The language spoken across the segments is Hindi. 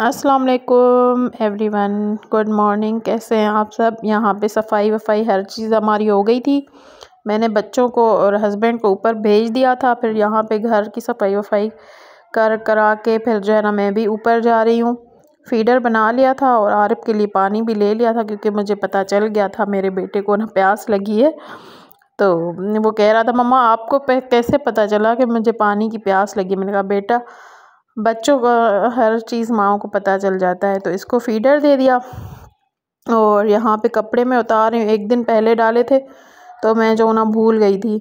अस्सलाम वालेकुम एवरीवन, गुड मॉर्निंग। कैसे हैं आप सब? यहाँ पे सफाई वफाई हर चीज़ हमारी हो गई थी। मैंने बच्चों को और हस्बैंड को ऊपर भेज दिया था। फिर यहाँ पे घर की सफाई वफाई करा के फिर जो है ना मैं भी ऊपर जा रही हूँ। फीडर बना लिया था और आरिफ के लिए पानी भी ले लिया था, क्योंकि मुझे पता चल गया था मेरे बेटे को ना प्यास लगी है। तो वो कह रहा था, मम्मा आपको कैसे पता चला कि मुझे पानी की प्यास लगी? मैंने कहा बेटा, बच्चों को हर चीज़ माओ को पता चल जाता है। तो इसको फीडर दे दिया और यहाँ पे कपड़े में उतार रही हूँ। एक दिन पहले डाले थे तो मैं जो ना भूल गई थी,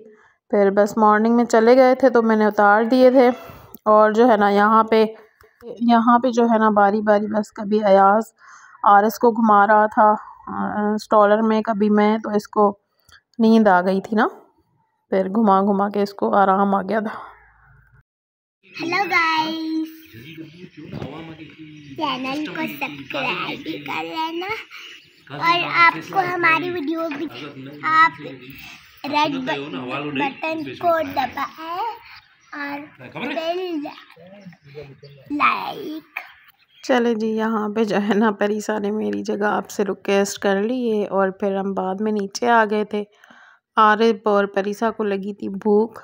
फिर बस मॉर्निंग में चले गए थे तो मैंने उतार दिए थे। और जो है ना यहाँ पे जो है ना बारी बारी बस कभी अयाज आरस को घुमा रहा था स्टॉलर में, कभी मैं, तो इसको नींद आ गई थी ना, फिर घुमा घुमा के इसको आराम आ गया था। हेलो गाइस, चैनल को सब्सक्राइब भी कर लेना और आपको हमारी वीडियो भी आप रेड बटन को दबाएं और बेल लाइक। चले जी, यहाँ पे जो है ना परीसा ने मेरी जगह आपसे रिक्वेस्ट कर ली है और फिर हम बाद में नीचे आ गए थे। आरिफ और परीसा को लगी थी भूख,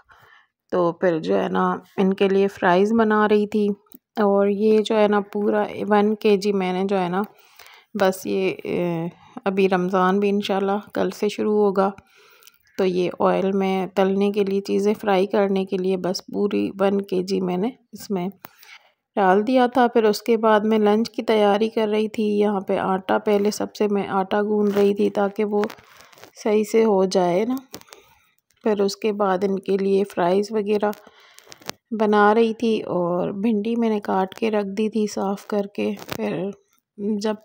तो फिर जो है ना इनके लिए फ़्राइज़ बना रही थी। और ये जो है ना पूरा 1 kg मैंने जो है ना बस ये अभी रमज़ान भी इंशाल्लाह कल से शुरू होगा, तो ये ऑयल में तलने के लिए, चीज़ें फ्राई करने के लिए बस पूरी 1 kg मैंने इसमें डाल दिया था। फिर उसके बाद मैं लंच की तैयारी कर रही थी। यहाँ पे आटा, पहले सबसे मैं आटा गूंद रही थी ताकि वो सही से हो जाए ना। फिर उसके बाद इनके लिए फ़्राइज़ वगैरह बना रही थी और भिंडी मैंने काट के रख दी थी साफ़ करके। फिर जब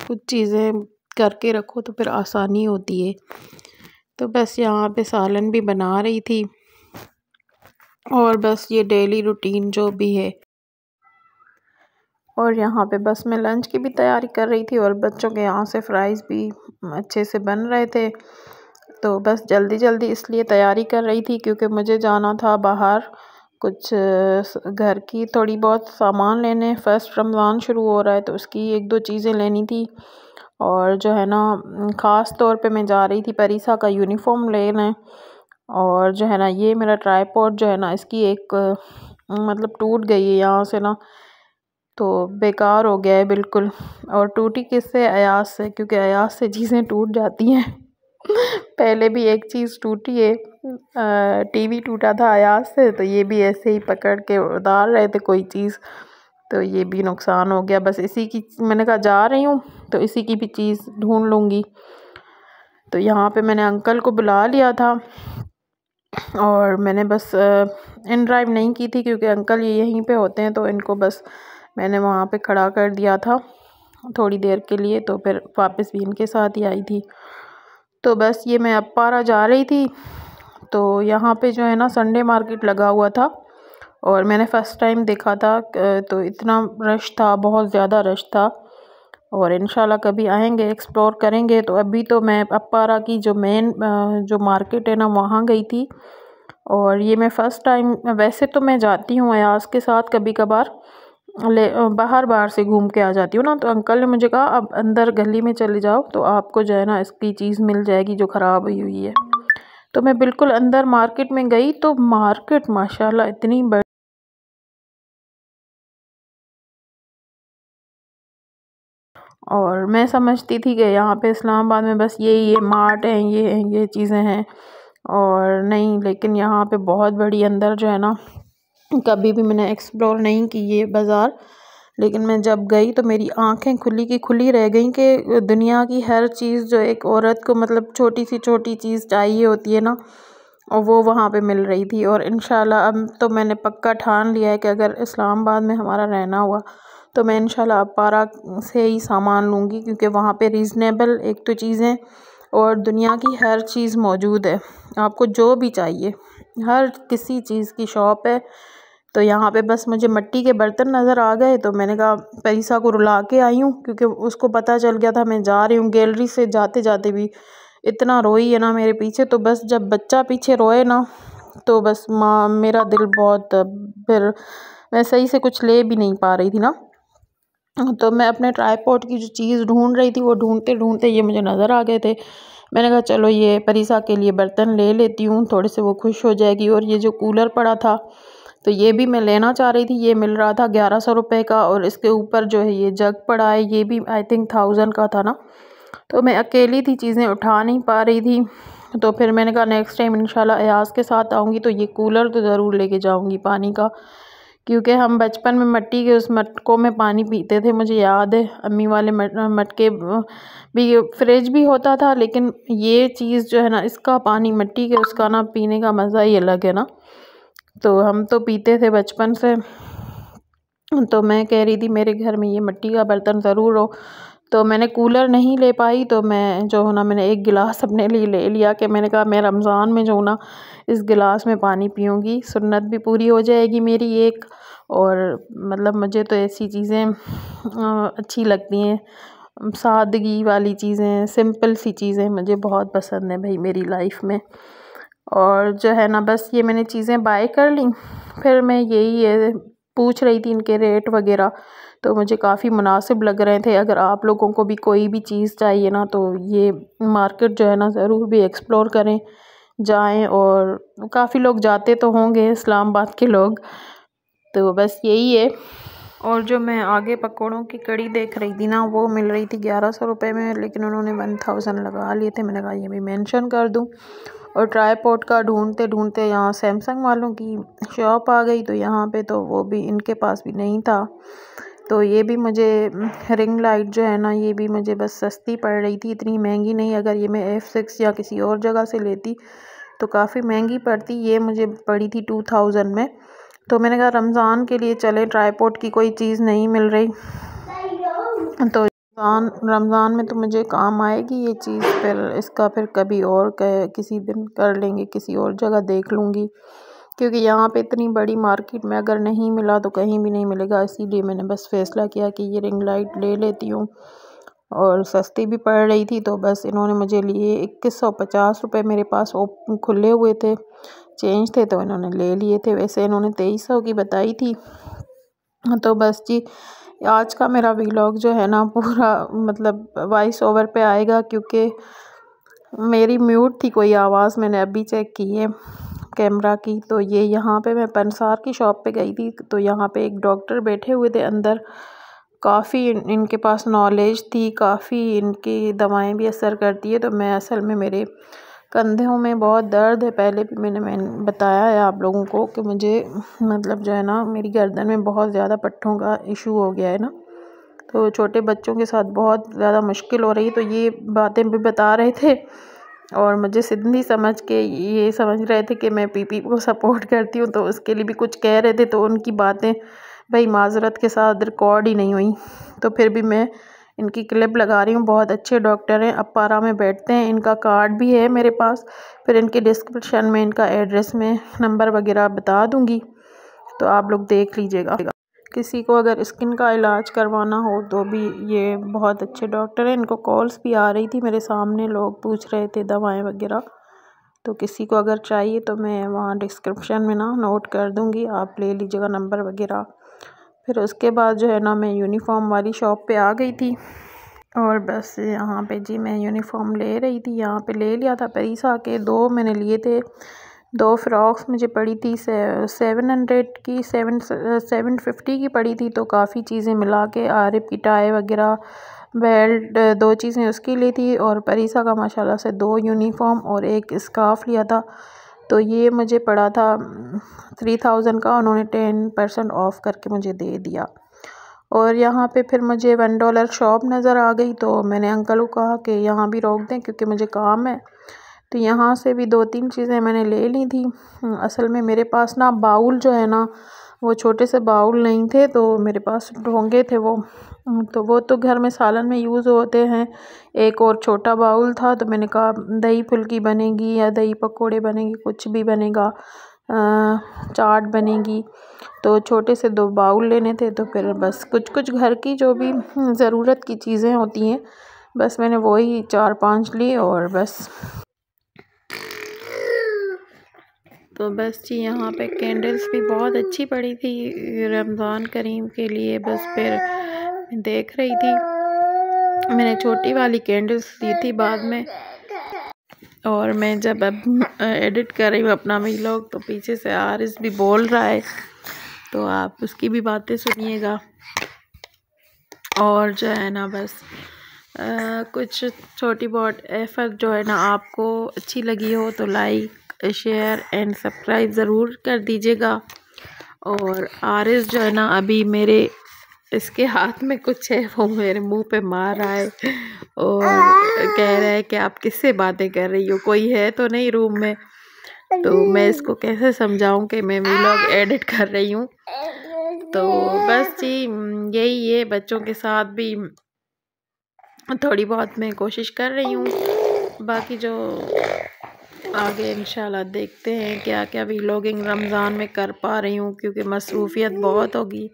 कुछ चीज़ें करके रखो तो फिर आसानी होती है। तो बस यहाँ पे सालन भी बना रही थी और बस ये डेली रूटीन जो भी है। और यहाँ पे बस मैं लंच की भी तैयारी कर रही थी और बच्चों के यहाँ से फ़्राइज़ भी अच्छे से बन रहे थे। तो बस जल्दी जल्दी इसलिए तैयारी कर रही थी क्योंकि मुझे जाना था बाहर कुछ घर की थोड़ी बहुत सामान लेने। फ़र्स्ट रमज़ान शुरू हो रहा है तो उसकी 1-2 चीज़ें लेनी थी। और जो है ना ख़ास तौर पे मैं जा रही थी परीसा का यूनिफ़ॉर्म लेने। और जो है ना ये मेरा ट्राईपॉड जो है ना इसकी एक मतलब टूट गई है यहाँ से ना, तो बेकार हो गया है बिल्कुल। और टूटी किससे? अयाज से, क्योंकि अयाज से चीज़ें टूट जाती हैं। पहले भी एक चीज़ टूटी है, टीवी टूटा था अयाज से, तो ये भी ऐसे ही पकड़ के उतार रहे थे कोई चीज़, तो ये भी नुकसान हो गया। बस इसी की मैंने कहा जा रही हूँ तो इसी की भी चीज़ ढूंढ लूँगी। तो यहाँ पे मैंने अंकल को बुला लिया था और मैंने बस इन ड्राइव नहीं की थी क्योंकि अंकल ये यहीं पे होते हैं, तो इनको बस मैंने वहाँ पे खड़ा कर दिया था थोड़ी देर के लिए, तो फिर वापस भी इनके साथ ही आई थी। तो बस ये मैं अपारा जा रही थी। तो यहाँ पे जो है ना संडे मार्केट लगा हुआ था और मैंने फ़र्स्ट टाइम देखा था, तो इतना रश था, बहुत ज़्यादा रश था। और इंशाल्लाह कभी आएंगे, एक्सप्लोर करेंगे। तो अभी तो मैं अपारा की जो मेन जो मार्केट है ना वहाँ गई थी। और ये मैं फ़र्स्ट टाइम, वैसे तो मैं जाती हूँ अयाज के साथ कभी कभार, बाहर से घूम के आ जाती हूँ ना। तो अंकल ने मुझे कहा अब अंदर गली में चले जाओ तो आपको जो है ना इसकी चीज़ मिल जाएगी जो ख़राब हुई हुई है। तो मैं बिल्कुल अंदर मार्केट में गई तो मार्केट माशाल्लाह इतनी बड़ी, और मैं समझती थी कि यहाँ पे इस्लामाबाद में बस ये मार्ट हैं, ये चीज़ें हैं, और नहीं, लेकिन यहाँ पे बहुत बड़ी अंदर जो है ना कभी भी मैंने एक्सप्लोर नहीं की ये बाज़ार। लेकिन मैं जब गई तो मेरी आंखें खुली की खुली रह गई कि दुनिया की हर चीज़ जो एक औरत को मतलब छोटी सी छोटी चीज़ चाहिए होती है ना, और वो वहाँ पे मिल रही थी। और इंशाल्लाह अब तो मैंने पक्का ठान लिया है कि अगर इस्लामाबाद में हमारा रहना हुआ तो मैं इंशाल्लाह अपारा से ही सामान लूँगी, क्योंकि वहाँ पे रीज़नेबल एक तो चीज़ें और दुनिया की हर चीज़ मौजूद है। आपको जो भी चाहिए हर किसी चीज़ की शॉप है। तो यहाँ पे बस मुझे मिट्टी के बर्तन नज़र आ गए तो मैंने कहा परीसा को रुला के आई हूँ, क्योंकि उसको पता चल गया था मैं जा रही हूँ। गैलरी से जाते जाते भी इतना रोई है ना मेरे पीछे, तो बस जब बच्चा पीछे रोए ना तो बस माँ मेरा दिल बहुत, फिर मैं सही से कुछ ले भी नहीं पा रही थी ना। तो मैं अपने ट्राईपॉड की जो चीज़ ढूंढ रही थी, वो ढूंढते ढूंढते ये मुझे नज़र आ गए थे। मैंने कहा चलो ये परीसा के लिए बर्तन ले लेती हूँ, थोड़े से वो खुश हो जाएगी। और ये जो कूलर पड़ा था तो ये भी मैं लेना चाह रही थी। ये मिल रहा था 1100 रुपये का, और इसके ऊपर जो है ये जग पड़ा है, ये भी आई थिंक 1000 का था ना। तो मैं अकेली थी, चीज़ें उठा नहीं पा रही थी। तो फिर मैंने कहा नेक्स्ट टाइम इंशाल्लाह अयाज़ के साथ आऊँगी तो ये कूलर तो ज़रूर लेके जाऊँगी पानी का, क्योंकि हम बचपन में मिट्टी के उस मटकों में पानी पीते थे। मुझे याद है अम्मी वाले मटके भी, फ्रिज भी होता था, लेकिन ये चीज़ जो है ना, इसका पानी मिट्टी के उसका ना पीने का मज़ा ही अलग है ना। तो हम तो पीते थे बचपन से। तो मैं कह रही थी मेरे घर में ये मिट्टी का बर्तन ज़रूर हो। तो मैंने कूलर नहीं ले पाई, तो मैं जो है ना, मैंने एक गिलास अपने लिए ले लिया कि मैंने कहा मैं रमज़ान में जो ना इस गिलास में पानी पीऊँगी, सुन्नत भी पूरी हो जाएगी मेरी एक। और मतलब मुझे तो ऐसी चीज़ें अच्छी लगती हैं, सादगी वाली चीज़ें, सिंपल सी चीज़ें मुझे बहुत पसंद है भाई मेरी लाइफ में। और जो है ना, बस ये मैंने चीज़ें बाय कर ली। फिर मैं यही पूछ रही थी इनके रेट वगैरह, तो मुझे काफ़ी मुनासिब लग रहे थे। अगर आप लोगों को भी कोई भी चीज़ चाहिए ना, तो ये मार्केट जो है ना ज़रूर भी एक्सप्लोर करें, जाएं। और काफ़ी लोग जाते तो होंगे, इस्लामाबाद के लोग। तो बस यही है। और जो मैं आगे पकौड़ों की कड़ी देख रही थी ना, वो मिल रही थी 1100 रुपये में, लेकिन उन्होंने 1000 लगा लिए थे। मैंने कहा ये भी मेंशन कर दूं। और ट्राईपॉड का ढूंढते ढूंढते यहाँ सैमसंग वालों की शॉप आ गई, तो यहाँ पे तो वो भी इनके पास भी नहीं था। तो ये भी मुझे रिंग लाइट जो है ना, ये भी मुझे बस सस्ती पड़ रही थी, इतनी महंगी नहीं। अगर ये मैं F6 या किसी और जगह से लेती तो काफ़ी महंगी पड़ती। ये मुझे पड़ी थी 2000 में। तो मैंने कहा रमज़ान के लिए चले, ट्राईपॉड की कोई चीज़ नहीं मिल रही, तो रमज़ान में तो मुझे काम आएगी ये चीज़। फिर इसका फिर कभी और किसी दिन कर लेंगे, किसी और जगह देख लूँगी, क्योंकि यहाँ पे इतनी बड़ी मार्केट में अगर नहीं मिला तो कहीं भी नहीं मिलेगा। इसीलिए मैंने बस फ़ैसला किया कि ये रिंग लाइट ले लेती हूँ, और सस्ती भी पड़ रही थी। तो बस इन्होंने मुझे लिए 2150 रुपये, मेरे पास खुले हुए थे, चेंज थे, तो इन्होंने ले लिए थे। वैसे इन्होंने 2300 की बताई थी। तो बस जी, आज का मेरा व्लॉग जो है ना पूरा मतलब वॉइस ओवर पे आएगा, क्योंकि मेरी म्यूट थी कोई आवाज़, मैंने अभी चेक की है कैमरा की। तो ये यहाँ पे मैं पंसार की शॉप पे गई थी, तो यहाँ पे एक डॉक्टर बैठे हुए थे अंदर। काफ़ी इनके पास नॉलेज थी, काफ़ी इनकी दवाएं भी असर करती है। तो मैं असल में मेरे कंधों में बहुत दर्द है, पहले भी मैंने बताया है आप लोगों को कि मुझे मतलब जो है ना, मेरी गर्दन में बहुत ज़्यादा पट्ठों का इशू हो गया है ना। तो छोटे बच्चों के साथ बहुत ज़्यादा मुश्किल हो रही, तो ये बातें भी बता रहे थे। और मुझे सिंधी समझ के ये समझ रहे थे कि मैं पीपी को सपोर्ट करती हूँ, तो उसके लिए भी कुछ कह रहे थे। तो उनकी बातें भाई माज़रत के साथ रिकॉर्ड ही नहीं हुई। तो फिर भी मैं इनकी क्लिप लगा रही हूँ। बहुत अच्छे डॉक्टर हैं, अपारा में बैठते हैं, इनका कार्ड भी है मेरे पास। फिर इनके डिस्क्रिप्शन में इनका एड्रेस में नंबर वगैरह बता दूँगी, तो आप लोग देख लीजिएगा। किसी को अगर स्किन का इलाज करवाना हो तो भी ये बहुत अच्छे डॉक्टर हैं। इनको कॉल्स भी आ रही थी, मेरे सामने लोग पूछ रहे थे दवाएं वगैरह। तो किसी को अगर चाहिए तो मैं वहाँ डिस्क्रिप्शन में ना नोट कर दूँगी, आप ले लीजिएगा नंबर वगैरह। फिर उसके बाद जो है ना, मैं यूनिफॉर्म वाली शॉप पे आ गई थी। और बस यहाँ पे जी मैं यूनिफॉर्म ले रही थी, यहाँ पे ले लिया था परीसा के। 2 मैंने लिए थे, 2 फ्रॉक्स मुझे पड़ी थी 700 की, 750 की पड़ी थी। तो काफ़ी चीज़ें मिला के, आरिफ की टाई वगैरह, बेल्ट, 2 चीज़ें उसकी ली थी। और परीसा का माशाल्लाह से 2 यूनिफॉर्म और एक स्कार्फ लिया था। तो ये मुझे पड़ा था 3000 का, उन्होंने 10% ऑफ़ करके मुझे दे दिया। और यहाँ पे फिर मुझे $1 शॉप नज़र आ गई, तो मैंने अंकल को कहा कि यहाँ भी रोक दें क्योंकि मुझे काम है। तो यहाँ से भी 2-3 चीज़ें मैंने ले ली थी। असल में मेरे पास ना बाउल जो है ना, वो छोटे से बाउल नहीं थे, तो मेरे पास ढोंगे थे वो। तो वो तो घर में सालन में यूज़ होते हैं। एक और छोटा बाउल था, तो मैंने कहा दही फुल्की बनेगी या दही पकोड़े बनेंगे, कुछ भी बनेगा, चाट बनेगी। तो छोटे से 2 बाउल लेने थे। तो फिर बस कुछ कुछ घर की जो भी ज़रूरत की चीज़ें होती हैं, बस मैंने वही 4-5 ली। और बस तो बस जी, यहाँ पे कैंडल्स भी बहुत अच्छी पड़ी थी रमज़ान करीम के लिए। बस फिर मैं देख रही थी। मैंने छोटी वाली कैंडल्स दी थी बाद में, और मैं जब अब एडिट कर रही हूँ अपना व्लॉग तो पीछे से आरिस भी बोल रहा है, तो आप उसकी भी बातें सुनिएगा। और जो है ना बस कुछ छोटी बहुत एफर्ट जो है ना आपको अच्छी लगी हो तो लाइक शेयर एंड सब्सक्राइब ज़रूर कर दीजिएगा। और आरिस जो है ना अभी मेरे इसके हाथ में कुछ है, वो मेरे मुंह पे मार रहा है और कह रहा है कि आप किससे बातें कर रही हो, कोई है तो नहीं रूम में। तो मैं इसको कैसे समझाऊं कि मैं व्लॉग एडिट कर रही हूँ। तो बस जी यही है, बच्चों के साथ भी थोड़ी बहुत मैं कोशिश कर रही हूँ। बाकी जो आगे इंशाल्लाह देखते हैं क्या क्या व्लॉगिंग रमज़ान में कर पा रही हूँ, क्योंकि मसरूफियत बहुत होगी।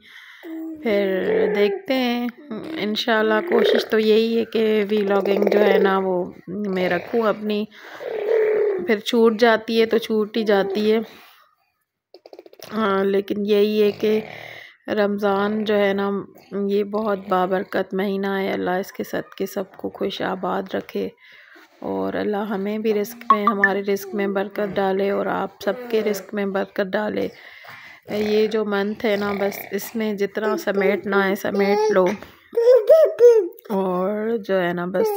फिर देखते हैं इंशाल्लाह। कोशिश तो यही है कि व्लॉगिंग जो है ना वो मैं रखूँ अपनी, फिर छूट जाती है तो छूट ही जाती है। लेकिन यही है कि रमज़ान जो है ना ये बहुत बाबरकत महीना है। अल्लाह इसके सदक़े सबको खुश आबाद रखे, और अल्लाह हमें भी रिस्क में, हमारे रिस्क में बरकत डाले और आप सबके रिस्क में बरकत डाले। ये जो मंथ है ना बस इसमें जितना समेटना है समेट लो, और जो है ना बस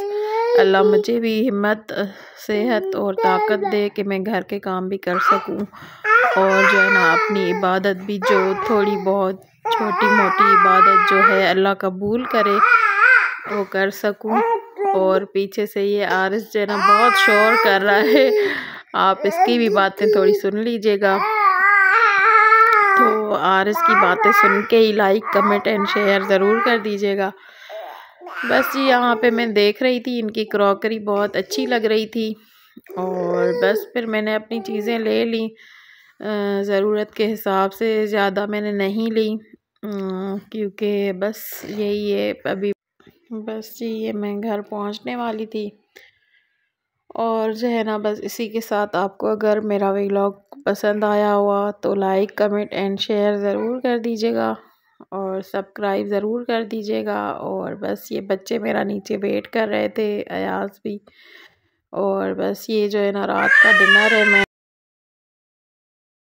अल्लाह मुझे भी हिम्मत, सेहत और ताकत दे कि मैं घर के काम भी कर सकूं, और जो है ना अपनी इबादत भी जो थोड़ी बहुत छोटी मोटी इबादत जो है अल्लाह कबूल करे वो कर सकूं। और पीछे से ये आरिस जो है ना बहुत शोर कर रहा है, आप इसकी भी बातें थोड़ी सुन लीजिएगा। तो आरिस की बातें सुन के ही लाइक कमेंट एंड शेयर ज़रूर कर दीजिएगा। बस जी यहाँ पे मैं देख रही थी, इनकी क्रॉकरी बहुत अच्छी लग रही थी, और बस फिर मैंने अपनी चीज़ें ले ली। ज़रूरत के हिसाब से ज़्यादा मैंने नहीं ली, क्योंकि बस यही है अभी। बस जी ये मैं घर पहुंचने वाली थी, और जो है ना बस इसी के साथ आपको अगर मेरा व्लॉग पसंद आया हुआ तो लाइक कमेंट एंड शेयर ज़रूर कर दीजिएगा, और सब्सक्राइब ज़रूर कर दीजिएगा। और बस ये बच्चे मेरा नीचे वेट कर रहे थे, अयाज भी। और बस ये जो है ना रात का डिनर है, मैं